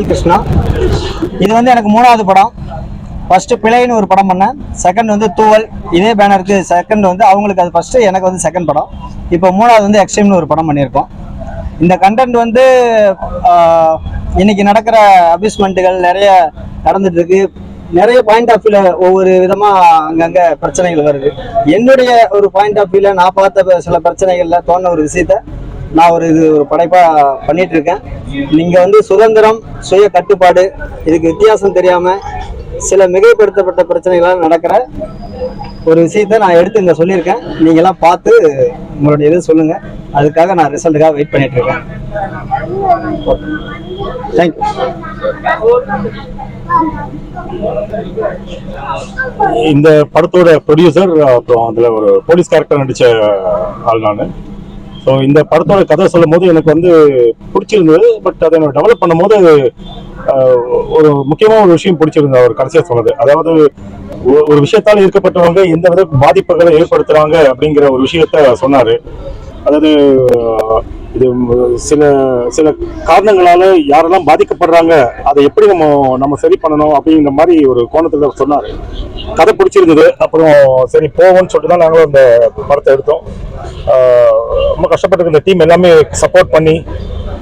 கிருஷ்ணா. இது வந்து எனக்கு 3வது படம். ஃபர்ஸ்ட் பிழைன்னு ஒரு படம் பண்ணேன். செகண்ட் வந்து தூவல், இதே பேனருக்கு செகண்ட் வந்து அவங்களுக்கு அது ஃபர்ஸ்ட், எனக்கு வந்து செகண்ட் படம். இப்போ 3வது வந்து எக்ஸ்ட்ரீம்னு ஒரு படம் பண்ணியிருக்கோம். இந்த கண்டென்ட் வந்து இன்னைக்கு நடக்கிற அபியூஸ்மெண்ட்டுகள் நிறைய நடந்துட்டு இருக்கு. நிறைய பாயிண்ட் ஆஃப் வியூல ஒவ்வொரு விதமா அங்கங்க பிரச்சனைகள் வருது. என்னுடைய ஒரு பாயிண்ட் ஆஃப் வியூல நான் பார்த்த சில பிரச்சனைகள்ல தோணுன ஒரு விஷயத்த நான் ஒரு படைப்பா பண்ணிட்டு இருக்கேன். நீங்க வந்து சுதந்திரம், சுய கட்டுப்பாடு, இதுக்கு வித்தியாசம் தெரியாம சில மிகைப்படுத்தப்பட்ட பிரச்சனைகளால் நடக்கிற ஒரு விஷயத்த நான் எடுத்து இங்க சொல்லியிருக்கேன். நீங்க எல்லாம் பார்த்து உங்களுடைய இது சொல்லுங்க. அதுக்காக நான் ரிசல்ட்டுக்காக வெயிட் பண்ணிட்டு இருக்கேன். தேங்க்யூ. இந்த படத்தோட ப்ரொடியூசர், அப்புறம் அதில் ஒரு போலீஸ் கேரக்டர் நடித்த ஆள் நான். ஸோ இந்த படத்தோட கதை சொல்லும் போது எனக்கு வந்து பிடிச்சிருந்தது. பட் அதை டெவலப் பண்ணும் போது ஒரு முக்கியமான ஒரு விஷயம் பிடிச்சிருந்தது அவர் கடைசியாக சொன்னது. அதாவது ஒரு விஷயத்தால் ஈர்க்கப்பட்டவங்க எந்த வித பாதிப்புகளை ஏற்படுத்துறாங்க அப்படிங்கிற ஒரு விஷயத்த சொன்னாரு. அதாவது இது சில சில காரணங்களால யாரெல்லாம் பாதிக்கப்படுறாங்க, அதை எப்படி நம்ம சரி பண்ணணும் அப்படிங்கிற மாதிரி ஒரு கோணத்துல சொன்னாரு. கதை பிடிச்சிருந்தது. அப்புறம் சரி போவோம்னு சொல்லிட்டு தான் நாங்களும் இந்த படத்தை எடுத்தோம். ரொம்ப கஷ்டப்பட்டு இந்த டீம் எல்லாமே சப்போர்ட் பண்ணி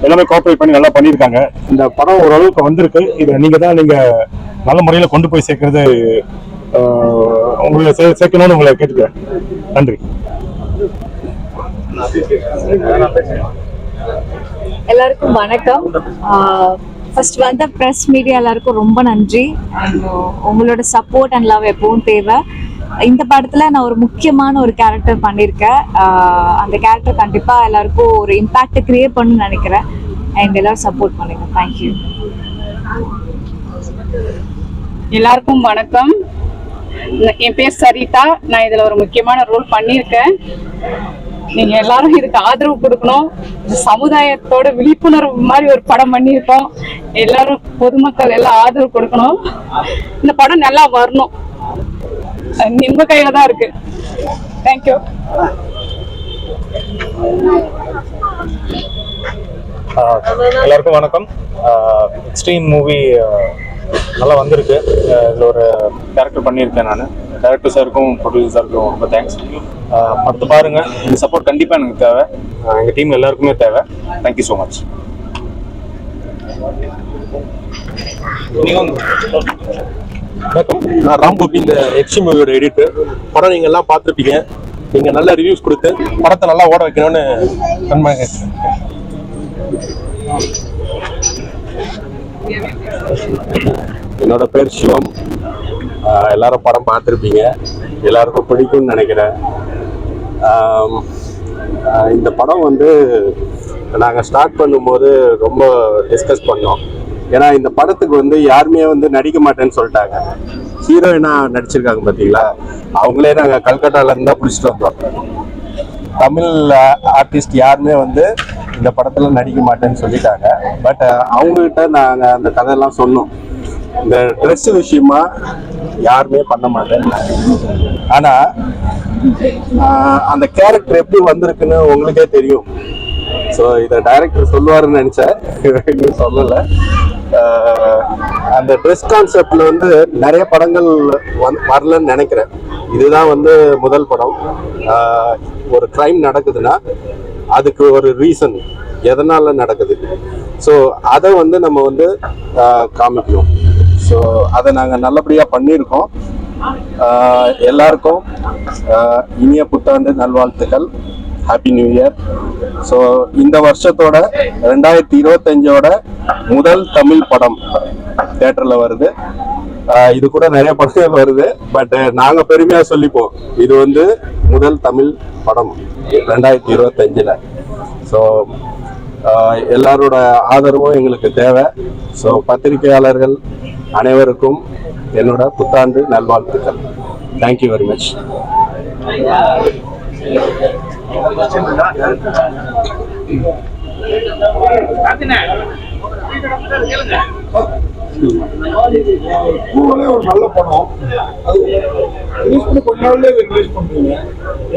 எல்லாமே கோஆப்ரேட் பண்ணி நல்லா பண்ணியிருக்காங்க. இந்த படம் ஓரளவுக்கு வந்திருக்கு. இதை நீங்க நல்ல முறையில் கொண்டு போய் சேர்க்கறது உங்களை சேர்க்கணும்னு உங்களை கேட்டுக்கிறேன். நன்றி. எல்லாருக்கும் வணக்கம். ஃபர்ஸ்ட் வந்த ப்ரெஸ் மீடியா எல்லாருக்கும் ரொம்ப நன்றி. அண்ட் உங்களோட சப்போர்ட் அண்ட் லவ் எப்பவும் தேவை. இந்த படத்தில் நான் ஒரு முக்கியமான ஒரு கேரக்டர் பண்ணியிருக்கேன். அந்த கேரக்டர் கண்டிப்பாக எல்லாருக்கும் ஒரு இம்பேக்ட் கிரியேட் பண்ணணும்னு நினைக்கிறேன். அண்ட் எல்லாரும் சப்போர்ட் பண்ணுங்க. தேங்க்யூ. எல்லாருக்கும் வணக்கம். என் பேர் சரிதா. நான் இதில் ஒரு முக்கியமான ரோல் பண்ணியிருக்கேன். நீங்க எல்லாரும் இதுக்கு ஆதரவு கொடுக்கணும். சமுதாயத்தோட விழிப்புணர்வு மாதிரி ஒரு படம் பண்ணியிருக்கோம். எல்லாரும் பொதுமக்கள் எல்லாம் ஆதரவு கொடுக்கணும். இந்த படம் நல்லா வரணும். நிம்ம கையில தான் இருக்கு. தேங்க்யூ. எல்லாருக்கும் வணக்கம். எக்ஸ்ட்ரீம் மூவி நல்லா வந்திருக்கு. இதில் ஒரு கேரக்டர் பண்ணியிருக்கேன் நான். டைரக்டர் சாருக்கும் ப்ரொடியூசர் சாருக்கும் ரொம்ப தேங்க்ஸ். படத்தை பாருங்க. இந்த சப்போர்ட் கண்டிப்பாக எனக்கு தேவை. எங்கள் டீம் எல்லாருக்குமே தேவை. Thank you so much. வணக்கம். நான் ராம்கோபி, இந்த எக்ஸ்ட்ரீம் மூவியோட எடிட்டர். படம் நீங்கள் எல்லாம் பார்த்துருப்பீங்க. நீங்கள் நல்ல ரிவ்யூஸ் கொடுத்து படத்தை நல்லா ஓட வைக்கணும்னு நன்மையாக கேட்குறேன். என்னோட பேர் சிவம். எல்லாரும் படம் பார்த்துருப்பீங்க. எல்லாருக்கும் பிடிக்கும்னு நினைக்கிறேன். இந்த படம் வந்து நாங்கள் ஸ்டார்ட் பண்ணும்போது ரொம்ப டிஸ்கஸ் பண்ணோம். ஏன்னா இந்த படத்துக்கு வந்து யாருமே வந்து நடிக்க மாட்டேன்னு சொல்லிட்டாங்க. ஹீரோயினா நடிச்சிருக்காங்க பார்த்தீங்களா, அவங்களே நாங்கள் கல்கட்டாலேருந்து தான் பிடிச்சிட்டு வந்தோம். தமிழ் ஆர்டிஸ்ட் யாருமே வந்து இந்த படத்தில் நடிக்க மாட்டேன்னு சொல்லிட்டாங்க. பட் அவங்ககிட்ட நாங்கள் அந்த கதையெல்லாம் சொன்னோம். இந்த ட்ரெஸ் விஷயமா யாருமே பண்ண மாட்டேன். ஆனால் அந்த கேரக்டர் எப்படி வந்திருக்குன்னு உங்களுக்கே தெரியும். ஸோ இதை டைரக்டர் சொல்லுவாருன்னு நினச்சேன், இன்னும் சொல்லலை. அந்த ட்ரெஸ் கான்செப்ட்ல வந்து நிறைய படங்கள் வரலன்னு நினைக்கிறேன். இதுதான் வந்து முதல் படம். ஒரு கிரைம் நடக்குதுன்னா அதுக்கு ஒரு ரீசன், எதனால நடக்குது. ஸோ அதை வந்து நம்ம வந்து காமிக்கணும். ஸோ அதை நாங்கள் நல்லபடியாக பண்ணியிருக்கோம். எல்லாருக்கும் இனிய புத்தாண்டு நல்வாழ்த்துக்கள். Happy new year. ஸோ இந்த வருஷத்தோட 2025ஓட முதல் தமிழ் படம் தியேட்டரில் வருது. இது கூட நிறைய படங்கள் வருது. பட் நாங்கள் பெருமையாக சொல்லிப்போம், இது வந்து முதல் தமிழ் படம் 2025. ஸோ எல்லாரோட ஆதரவும் எங்களுக்கு தேவை. ஸோ பத்திரிகையாளர்கள் அனைவருக்கும் என்னோட புத்தாண்டு நல்வாழ்த்துக்கள். Thank you very much. பூவலே ஒரு நல்ல படம். அது ரிலீஸ் பண்ணி கொஞ்ச நாள்லயே ரிலீஸ் பண்றீங்க,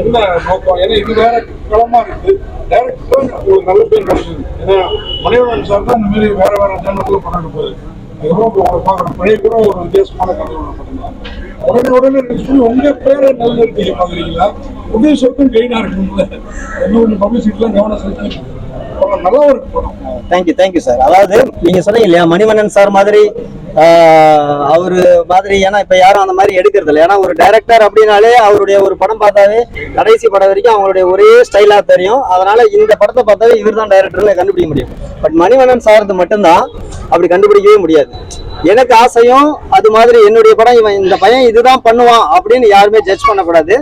என்ன நோக்கம்? ஏன்னா இது வேற களமா இருக்கு. டைரக்டர் ஒரு நல்ல பேர் கிடைச்சது. ஏன்னா மணிவண்ணன் சார் தான் இந்த மாதிரி வேற வேற ஜேனர்ல பண்ணிட்டு போகுது. அதுக்கப்புறம் பார்க்குற பழைய கூட ஒரு வித்தியாசமான கதை ஒன்று பண்ணுங்க. உடனே ரிலீஸ் பண்ணி உங்க பேரை நல்ல இருக்கீங்க பாக்குறீங்களா? உதய சொத்தும் கெயினா இருக்குங்களா? இன்னொரு பப்ளிசிட்டிலாம் கவனம் செலுத்தி நல்லா ஒரு படம். Thank you sir. அதாவது நீங்க சொன்னீங்க இல்லையா, மணிவண்ணன் சார் மாதிரி அவரு மாதிரி, ஏன்னா இப்ப யாரும் அந்த மாதிரி எடுக்கிறது இல்லை. ஏன்னா ஒரு டைரக்டர் அப்படின்னாலே அவருடைய ஒரு படம் பார்த்தாவே கடைசி படம் வரைக்கும் அவங்களுடைய ஒரே ஸ்டைலா தெரியும். அதனால இந்த படத்தை பார்த்தாவே இவர் தான் டைரக்டர்னு கண்டுபிடிக்க முடியும். பட் மணிவண்ணன் சார்து மட்டும்தான் அப்படி கண்டுபிடிக்கவே முடியாது. எனக்கு ஆசையும் அது மாதிரி என்னுடைய படம் இவன் இந்த பையன் இதுதான் பண்ணுவான் அப்படின்னு யாருமே ஜட்ஜ் பண்ணக்கூடாது.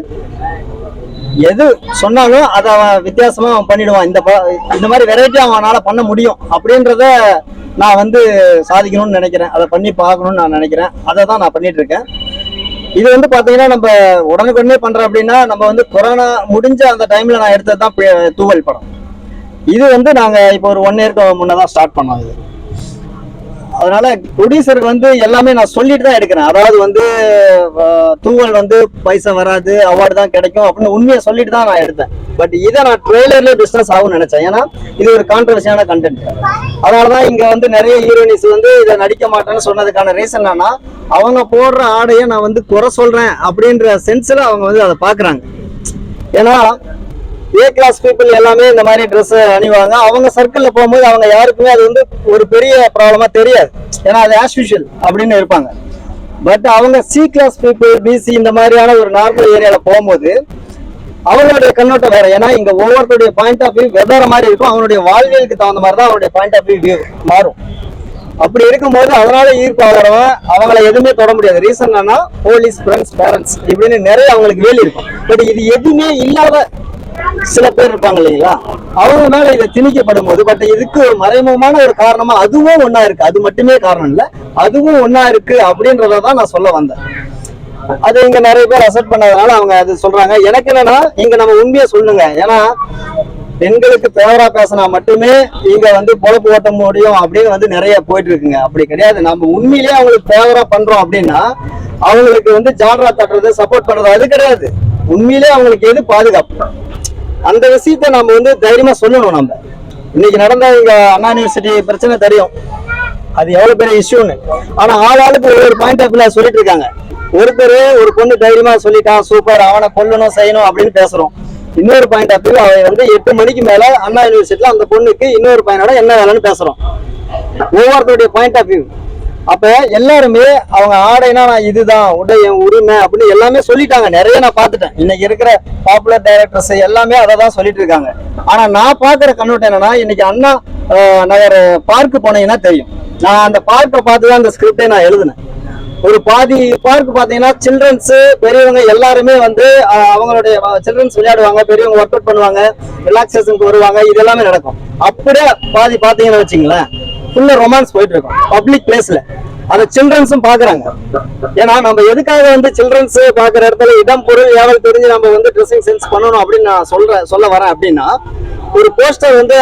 எது சொன்னாலும் அதை அவன் வித்தியாசமா அவன் பண்ணிடுவான். இந்த மாதிரி வெரைட்டி அவனால பண்ண முடியும் அப்படின்றத நான் வந்து சாதிக்கணும்னு நினைக்கிறேன். அதை பண்ணி பார்க்கணும்னு நான் நினைக்கிறேன். அதை தான் நான் பண்ணிட்டு இருக்கேன். இது வந்து பாத்தீங்கன்னா நம்ம உடனுக்குடனே பண்றோம் அப்படின்னா, நம்ம வந்து கொரோனா முடிஞ்ச அந்த டைம்ல நான் எடுத்தது தான் தூவல் படம். இது வந்து நாங்க இப்போ ஒரு 1 இயருக்கு முன்னதான் ஸ்டார்ட் பண்ணோம். இது அதனால ப்ரொடியூசருக்கு வந்து எல்லாமே நான் சொல்லிட்டு தான் எடுக்கிறேன். அதாவது வந்து தூவல் வந்து பைசா வராது, அவார்டு தான் கிடைக்கும் அப்படின்னு உண்மையை சொல்லிட்டு தான் நான் எடுத்தேன். பட் இதை நான் ட்ரெய்லர்ல பிசினஸ் ஆகும்னு நினைச்சேன். ஏன்னா இது ஒரு கான்ட்ரவர்சியான கண்டென்ட். அதனாலதான் இங்க வந்து நிறைய ஹீரோயின்ஸ் வந்து இதை நடிக்க மாட்டேன்னு சொன்னதுக்கான ரீசன் என்னன்னா, அவங்க போடுற ஆடையை நான் வந்து குறை சொல்றேன் அப்படின்ற சென்ஸ்ல அவங்க வந்து அதை பாக்குறாங்க. ஏன்னா ஏ கிளாஸ் பீப்புள் எல்லாமே இந்த மாதிரி ட்ரெஸ் அணிவாங்க. அவங்க சர்க்கிள்ல போகும்போது அவங்க யாருக்குமே அது வந்து ஒரு பெரிய ப்ராப்ளமா தெரியாது. ஏன்னா அது ஆஸ் யூஷுவல் அப்படின்னு இருப்பாங்க. பட் அவங்க சி கிளாஸ் பீப்புள், பிசி இந்த மாதிரியான ஒரு நார்மல் ஏரியால போகும்போது அவங்களுடைய கண்ணோட்டம் வேற. ஏன்னா இங்க ஒவ்வொருத்தருடைய பாயிண்ட் ஆஃப் வியூ வெவ்வேறு மாதிரி இருக்கும். அவங்களுடைய வாழ்வியலுக்கு தகுந்த மாதிரி தான் அவருடைய பாயிண்ட் ஆஃப் வியூ மாறும். அப்படி இருக்கும்போது அதனால ஈர்ப்பு ஆகிறவன் அவங்களை எதுவுமே தொட முடியாது. ரீசன் என்னன்னா போலீஸ், ஃப்ரெண்ட்ஸ், பேரண்ட்ஸ் இப்படின்னு நிறைய அவங்களுக்கு வேலி இருக்கும். பட் இது எதுவுமே இல்லாத சில பேர் இருப்பாங்க இல்லைங்களா, அவங்க மேல இதை திணிக்கப்படும் போது, பட் இதுக்கு ஒரு மறைமுகமான ஒரு காரணமா அதுவும் ஒன்னா இருக்கு. அது மட்டுமே காரணம் இல்ல, அதுவும் ஒன்னா இருக்கு அப்படின்றதான் நான் சொல்ல வந்தேன். அது இங்க நிறைய பேர் அக்செப்ட் பண்ணதுனால அவங்க அது சொல்றாங்க. எனக்கு என்னன்னா, இங்க நம்ம உண்மையை சொல்லுங்க. ஏன்னா பெண்களுக்கு பேவரா பேசினா மட்டுமே இங்க வந்து பொழப்பு ஓட்ட முடியும் அப்படின்னு வந்து நிறைய போயிட்டு இருக்குங்க. அப்படி கிடையாது. நம்ம உண்மையிலேயே அவங்களுக்கு பேவரா பண்றோம் அப்படின்னா அவங்களுக்கு வந்து ஜான்ரா தட்டுறது, சப்போர்ட் பண்றது அது கிடையாது. உண்மையிலேயே அவங்களுக்கு எது பாதுகாப்பு, அந்த விஷயத்த நம்ம வந்து தைரியமா சொல்லணும். நம்ம இன்னைக்கு நடந்த இங்க அண்ணா யூனிவர்சிட்டி பிரச்சனை தெரியும், அது எவ்வளவு பெரிய இஷ்யூன்னு. ஆனா ஆளாளுக்கு ஒரு பாயிண்ட் ஆஃப் வியூல சொல்லிட்டு இருக்காங்க. ஒருத்தர் ஒரு பொண்ணு தைரியமா சொல்லிட்டான், சூப்பர், அவனை கொல்லணும் செய்யணும் அப்படின்னு பேசுறோம். இன்னொரு பாயிண்ட் ஆஃப் வியூ அவன் வந்து 8 மணிக்கு மேல அண்ணா யூனிவர்சிட்டியில அந்த பொண்ணுக்கு இன்னொரு பையனோட என்ன வேலைன்னு பேசுறோம். ஒவ்வொருத்தருடைய பாயிண்ட் ஆஃப் வியூ. அப்ப எல்லாருமே அவங்க ஆடைனா நான் இதுதான் உடைய உரிமை அப்படின்னு எல்லாமே சொல்லிட்டாங்க. நிறைய நான் பார்த்துட்டேன். இன்னைக்கு இருக்கிற பாப்புலர் டைரக்டர்ஸ் எல்லாமே அதை தான் சொல்லிட்டு இருக்காங்க. ஆனா நான் பாக்குற கண்ணோட்டம் என்னன்னா, இன்னைக்கு அண்ணா நகர் பார்க்கு போனீங்கன்னா தெரியும். நான் அந்த பார்க்கை பார்த்துதான் அந்த ஸ்கிரிப்டே நான் எழுதினேன். ஒரு பாதி பார்க் பாத்தீங்கன்னா சில்ட்ரன்ஸ், பெரியவங்க எல்லாருமே வந்து அவங்களுடைய சில்ட்ரன்ஸ் விளையாடுவாங்க, பெரியவங்க ஒர்க் அவுட் பண்ணுவாங்க, ரிலாக்ஸேஷனுக்கு வருவாங்க, இது எல்லாமே நடக்கும். அப்படியே பாதி பாத்தீங்கன்னு வச்சுங்களேன், ஃபுல்லா ரொமான்ஸ் போயிட்டு இருக்கும் பப்ளிக் பிளேஸ்ல. அந்த சில்ட்ரன்ஸும் பாக்குறாங்க. ஏன்னா நம்ம எதுக்காக வந்து சில்ட்ரன்ஸ் பாக்குற இடத்துல இடம் பொருள் ஏவல் தெரிஞ்சு நம்ம வந்து ட்ரெஸ்ஸிங் சென்ஸ் பண்ணணும் அப்படின்னு நான் சொல்ல வரேன். அப்படின்னா ஒரு போஸ்டர் வந்து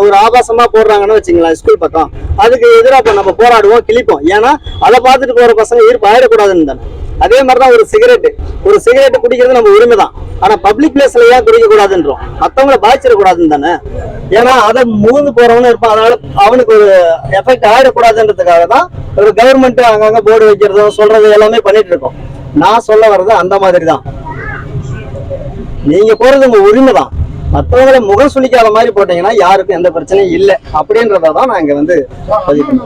ஒரு ஆபாசமா போடுறாங்கன்னு வச்சுங்களேன் ஸ்கூல் பக்கம், அதுக்கு எதிராக நம்ம போராடுவோம், கிழிப்போம். ஏன்னா அதை பார்த்துட்டு போற பசங்க ஈர்ப்பு ஆயிடக்கூடாதுன்னு தானே. அதே மாதிரிதான் ஒரு சிகரெட் குடிக்கிறது நம்ம உரிமை தான். ஆனா பப்ளிக் பிளேஸ்ல ஏன் குடிக்க கூடாதுன்றோம், மத்தவங்களை பாதிச்சிடக்கூடாதுன்னு தானே. ஏன்னா அதை மூந்து போறவனு இருப்பான், அதனால அவனுக்கு ஒரு எஃபெக்ட் ஆயிடக்கூடாதுன்றதுக்காக தான் ஒரு கவர்மெண்ட் அங்கங்க போர்டு வைக்கிறதும் சொல்றது எல்லாமே பண்ணிட்டு இருக்கோம். நான் சொல்ல வர்றது அந்த மாதிரி தான். நீங்க போறது உங்க உரிமை தான். மற்றவங்களை முகம் சுளிக்காத மாதிரி போட்டீங்கன்னா யாருக்கும் எந்த பிரச்சனையும் இல்லை அப்படின்றதான் நான் இங்க வந்து பதிவு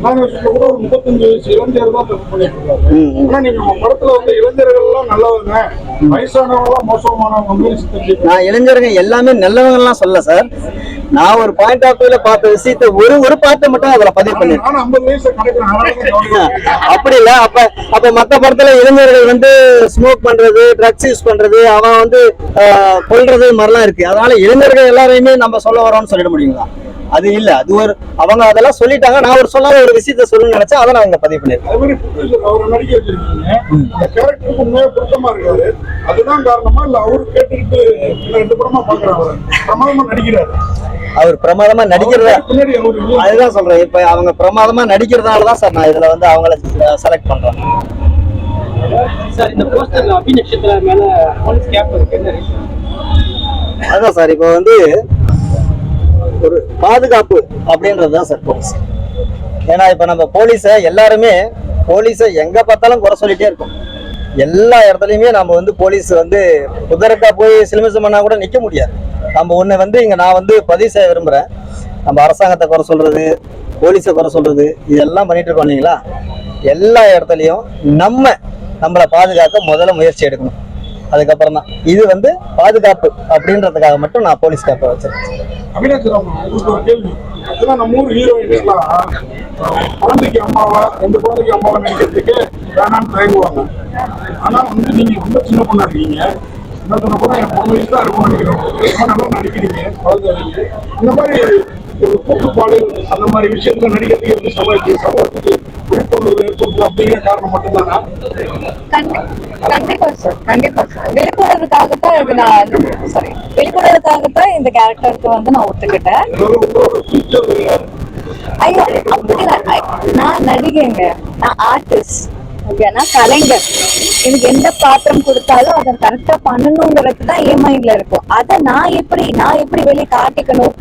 நாங்க கூட ஒரு 35 வயசு இளைஞர் தான் தப்பு பண்ணிட்டு இருக்காரு. ஆனா நீங்க உங்க படத்துல வந்து இளைஞர்கள் எல்லாம் நல்லவங்க, வயசானவங்க எல்லாம் மோசமானவங்க. நான் இளைஞர்கள் எல்லாமே நல்லவங்க எல்லாம் சொல்ல சார். நான் ஒரு பாயிண்ட் ஆஃப் வியூல பார்த்த விஷயத்த ஒரு பாட்டை மட்டும் அதுல பதிவு பண்ணிருக்கேன். 50 வயசு கிடைக்கிறேன் அப்படி இல்ல. அப்ப மத்த படத்துல இளைஞர்கள் வந்து ஸ்மோக் பண்றது, ட்ரக்ஸ் யூஸ் பண்றது, அவன் வந்து கொல்றது மாதிரிலாம் இருக்கு. அதனால இளைஞர்கள் எல்லாரையுமே நம்ம சொல்ல வரோம்னு சொல்லிட முடியுங்களா? அது இல்ல, அது ஒரு அவங்க அதெல்லாம் சொல்லிட்டாங்க. நான் ஒரு சொல்லாத ஒரு விஷயத்த சொல்லணும்னு நினைச்சேன், அதை நான் இங்க பதிவு பண்ணிருக்கேன். அதே மாதிரி producer அவரை நடிக்க வச்சிருக்கீங்க. அந்த கேரக்டருக்கு உண்மையா பொருத்தமா இருக்காரு. அதுதான் காரணமா இல்ல அவரு கேட்டுக்கிட்டு இன்னும் 2 படமா பாக்குறாரு, பிரமாதமா நடிக்கிறாரு. அவர் பிரமாதமா நடிக்கிறதா பின்னாடி அவரு அதுதான் சொல்றேன். இப்ப அவங்க பிரமாதமா நடிக்கிறதுனாலதான் சார் நான் இதுல வந்து அவங்கள செலக்ட் பண்றேன். சார் இந்த போஸ்டர்ல அபி நட்சத்திர மேல போலீஸ் கேப் இருக்கு, என்ன ரீசன்? அதான் சார், இப்ப வந்து ஒரு பாதுகாப்பு அப்படின்றதுதான் சார் போலீஸ். ஏன்னா இப்ப நம்ம போலீஸை எங்க பார்த்தாலும் குறை சொல்லிட்டே இருக்கோம். எல்லா இடத்துலயுமே நம்ம வந்து போலீஸ் வந்து குதிரைக்கா போய் சிலுமிசம் பண்ணா கூட நிக்க முடியாது. நம்ம ஒண்ணு வந்து இங்க நான் வந்து பதிவு செய்ய விரும்புறேன். நம்ம அரசாங்கத்தை குறை சொல்றது, போலீஸை குறை சொல்றது, இதெல்லாம் பண்ணிட்டு இருக்கோம் இல்லைங்களா? எல்லா இடத்துலயும் நம்மளை பாதுகாக்க முதல்ல முயற்சி எடுக்கணும். அதுக்கப்புறம் தான் இது வந்து பாதுகாப்பு அப்படின்றதுக்காக மட்டும் நான் போலீஸ் கேப்பை வச்சிருக்கேன். அபிநேசரம், உங்களுக்கு ஒரு கேள்வி. அதெல்லாம் நம்ம ஊர் ஹீரோயின்ஸ்லாம் குழந்தைக்கு அம்மாவா 2 குழந்தைக்கு அம்மாவா நடிக்கிறதுக்கு வேணாம்னு தயங்குவாங்க. ஆனா வந்து நீங்க ரொம்ப சின்ன பொண்ணா இருக்கீங்க. என்ன சொன்ன கூட என் 3 வயசு தான் இருக்கும் நினைக்கிறோம். ரொம்ப நல்லா நடிக்கிறீங்க குழந்தைக்கு. இந்த மாதிரி ஒரு கூட்டுப்பாடு அந்த மாதிரி விஷயத்துல நடிக்கிறதுக்கு எப்படி சமூகத்துக்கு விழிப்புணர்வு ஏற்படுத்து அப்படிங்கிற காரணம் மட்டும்தானா? கண்டிப்பா சார், கண்டிப்பா சார். விழிப்புணர்வுக்காகத்தான் இந்த கேரக்டருக்கு வந்து நான் ஒத்துக்கிட்டேன். உங்களோட ஃபியூச்சர் ஐயோ அப்படி நான் நடிகைங்க, நான் ஆர்டிஸ்ட், ஓகேனா கலைஞர். எனக்கு எந்த பாத்திரம் கொடுத்தாலும் அதை கரெக்டா பண்ணணுங்கிறது தான் என் மைண்ட்ல இருக்கும். அதை நான் எப்படி வெளியே காட்டிக்கணும்,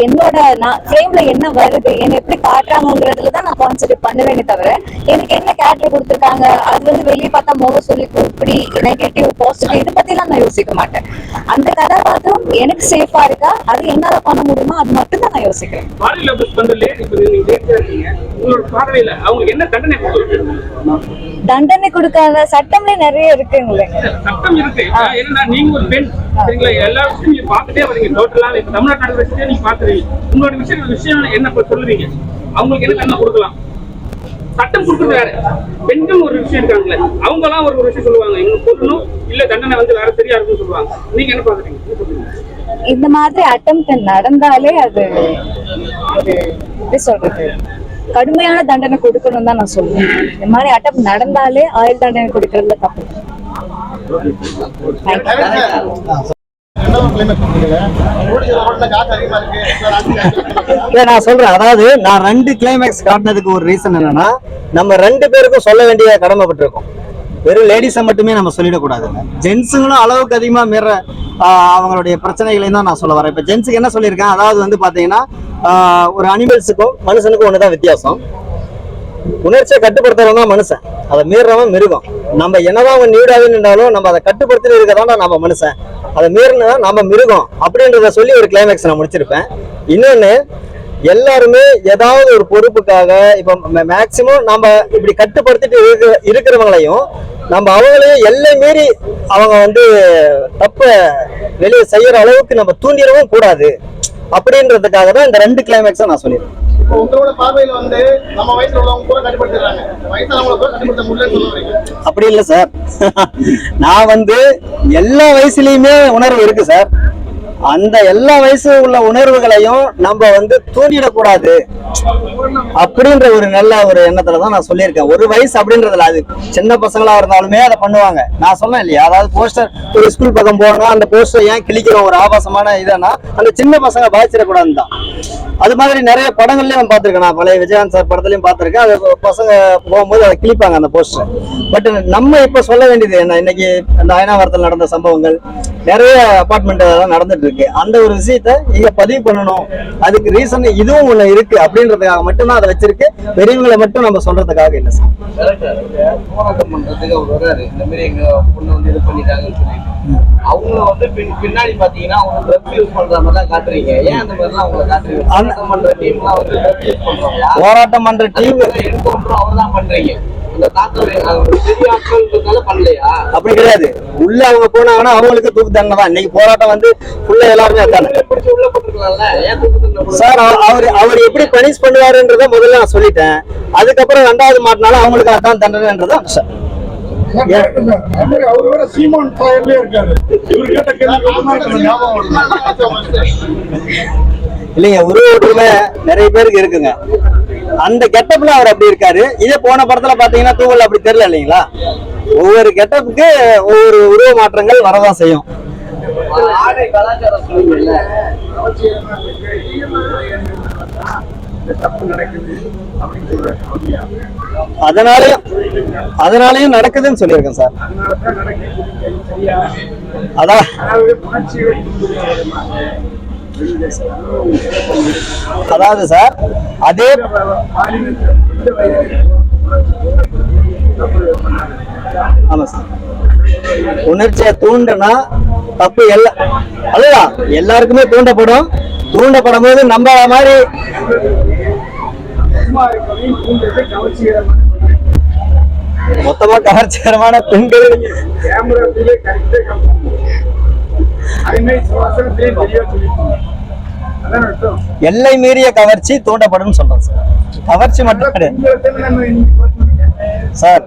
என்னோட நான் ஃப்ரேம்ல என்ன வருது, என்ன எப்படி காட்டுறாங்கிறதுல தான் நான் கான்சென்ட்ரேட் பண்ணுவேனே தவிர எனக்கு என்ன கேரக்டர் கொடுத்துருக்காங்க அது வந்து வெளியே பார்த்தா முக சொல்லி இப்படி நெகட்டிவ் பாசிட்டிவ் இதை பத்தி எல்லாம் நான் யோசிக்க மாட்டேன். அந்த கதாபாத்திரம் எனக்கு சேஃபா இருக்கா, அது என்னால பண்ண முடியுமா, அது மட்டும் தான் நான் யோசிக்கிறேன். தண்டனை கொடுக்காத சட்டம்ல நிறைய இருக்குங்களே. சட்டம் இருக்கு. ஏன்னா நீங்க ஒரு பெண், சரிங்களா? எல்லா விஷயமும் நீங்க பாத்துட்டே வரீங்க. டோட்டலா இப்ப தமிழ்நாட்டு விஷயத்தையே நீங்க பாக்குறீங்க. உங்களோட விஷயம் என்ன சொல்லுவீங்க? அவங்களுக்கு என்ன தண்டனை கொடுக்கலாம்? சட்டம் கொடுக்குறது வேற, பெண்கள் ஒரு விஷயம் இருக்காங்களே, அவங்க எல்லாம் ஒரு விஷயம் சொல்லுவாங்க, இவங்க சொல்லணும் இல்ல தண்டனை வந்து வேற சரியா இருக்குன்னு சொல்லுவாங்க. நீங்க என்ன பாக்குறீங்க? இந்த மாதிரி அட்டெம்ப்ட் நடந்தாலே அது ஒரு எப்படி சொல்றது, கடுமையான தண்டனை கொடுக்கணும் தான் நான் சொல்லுவேன். இந்த மாதிரி அட்டெம்ப்ட் நடந்தாலே ஆயுள் தண்டனை கொடுக்கறதுல தப்பு. நான் சொல்றேன், அதாவது நான் 2 கிளைமேக்ஸ் காட்டினதுக்கு ஒரு ரீசன் என்னன்னா, நம்ம 2 பேருக்கும் சொல்ல வேண்டிய கடமைப்பட்டிருக்கோம். வெறும் லேடிஸை மட்டுமே நம்ம சொல்லிடக்கூடாது. ஜென்ஸுங்களும் அளவுக்கு அதிகமா மீற அவங்களுடைய பிரச்சனைகளையும் தான் நான் சொல்ல வரேன். இப்ப ஜென்ஸுக்கு என்ன சொல்லியிருக்கேன், அதாவது வந்து பாத்தீங்கன்னா ஒரு அனிமல்ஸுக்கும் மனுஷனுக்கும் ஒண்ணுதான் வித்தியாசம். உணர்ச்சியை கட்டுப்படுத்துறவன் தான் மனுஷன், அதை மீறவன் மிருகம். நம்ம என்னதான் அவன் நீடாவே நின்றாலும் நம்ம அதை கட்டுப்படுத்தி இருக்கதான் நம்ம மனுஷன், அதை மீறினா நம்ம மிருகம் அப்படின்றத சொல்லி ஒரு கிளைமேக்ஸ் நான் முடிச்சிருப்பேன். இன்னொன்னு, எல்லாருமே ஏதாவது ஒரு பொறுப்புக்காக இப்ப மேக்சிமம் நம்ம இப்படி கட்டுப்படுத்திட்டு இருக்கிறவங்களையும் நம்ம அவங்களையும் எல்லை மீறி அவங்க வந்து தப்ப வெளியே செய்யற அளவுக்கு நம்ம தூண்டிடவும் கூடாது அப்படின்றதுக்காக தான் இந்த 2 கிளைமேக்ஸை நான் சொல்லிடுறேன். உங்களோட பார்வையில வந்து நம்ம வயசுல உள்ளவங்க கூட கட்டுப்படுத்திடுறாங்க, வயசானவங்களை கூட கட்டுப்படுத்த முடியலன்னு சொல்லுவீங்க? அப்படி இல்லை சார். நான் வந்து எல்லா வயசுலயுமே உணர்வு இருக்கு சார். அந்த எல்லா வயசு உள்ள உணர்வுகளையும் நம்ம வந்து தூண்டிடக்கூடாது அப்படின்ற ஒரு நல்ல ஒரு எண்ணத்துலதான் நான் சொல்லியிருக்கேன். ஒரு வயசு அப்படின்றதுல அது சின்ன பசங்களா இருந்தாலுமே அதை பண்ணுவாங்க. நான் சொன்னேன் இல்லையா, அதாவது போஸ்டர் ஒரு ஸ்கூல் பக்கம் போனா அந்த போஸ்டர் ஏன் கிழிக்கிறோம், ஒரு ஆபாசமான இதனா அந்த சின்ன பசங்க பாதிச்சிடக்கூடாதுன்னு தான். அது மாதிரி நிறைய படங்கள்லயும் பார்த்திருக்கேன். நான் பழைய விஜயகாந்த் சார் படத்துலயும் பார்த்திருக்கேன். அது பசங்க போகும்போது அதை கிழிப்பாங்க அந்த போஸ்டர். பட் நம்ம இப்ப சொல்ல வேண்டியது என்ன, இன்னைக்கு அந்த அயனாவரத்தில் நடந்த சம்பவங்கள் நிறைய அபார்ட்மெண்ட் நடந்துட்டு இருக்கு. அந்த ஒரு விஷயத்த இங்க பதிவு பண்ணணும், அதுக்கு ரீசன் இதுவும் ஒண்ணு இருக்கு அப்படின்றதுக்காக மட்டும்தான் அதை வச்சிருக்கு. பெரியவங்களை மட்டும் நம்ம சொல்றதுக்காக இல்லை சார். போராட்டம் பண்றதுக்கு அவர் வர்றாரு, இந்த மாதிரி எங்க பொண்ணு வந்து இது பண்ணிட்டாங்கன்னு சொல்லிட்டு அவங்கள வந்து பின்னாடி பாத்தீங்கன்னா அவங்க ட்ரக் யூஸ் பண்ற மாதிரி தான் காட்டுறீங்க. ஏன் அந்த மாதிரிலாம் அவங்களை காட்டுறீங்க? போராட்டம் பண்ற டீம்லாம் வந்து ட்ரக் யூஸ் பண்றாங்களா? போராட்டம் பண்ற டீம் என்கவுண்டர் அவர் தான் பண்றீங்க. அப்படி கிடையாது. உள்ள அவங்க போனாங்கன்னா அவங்களுக்கு தூக்கு தண்டனை தான். இன்னைக்கு போராட்டம் வந்து ஃபுல்லா எல்லாருமே சார். அவர் எப்படி பனிஷ் பண்ணுவாருன்றத முதல்ல நான் சொல்லிட்டேன். அதுக்கப்புறம் 2வது மாட்டினாலும் அவங்களுக்கு அதான் தண்டனைன்றதான் சார். அது மாதிரி அவர் வேற சீமான் ட்ரையல்லே இருக்காரு. இவர் கேட்ட கேள்வி எனக்கு ஞாபகம் வருது. இல்லைங்க, உருவ நிறைய பேருக்கு இருக்குங்க. அந்த கெட்டப்ல அவர் அப்படி இருக்காரு. இதே போன படத்துல பாத்தீங்கன்னா தூவல் அப்படி தெரியல இல்லைங்களா? ஒவ்வொரு கெட்டப்புக்கு ஒவ்வொரு உருவ மாற்றங்கள் வரதான் செய்யும். ஆடை கலாச்சாரம் சொல்லுங்கல்ல. அதனாலயும் நடக்குதுன்னு சொல்லியிருக்கேன் சார். அதான் அதாவது சார் அதே ஆமா சார், உணர்ச்சியை தூண்டுனா தப்பு அதுதான் எல்லாருக்குமே தூண்டப்படும். தூண்டப்படும் போது நம்ம மாதிரி மொத்தமா கவர்ச்சிகரமான பெண்கள் எல்லை மீறிய கவர்ச்சி தூண்டப்படும் சொல்றேன் சார். கவர்ச்சி மட்டும் கிடையாது சார்.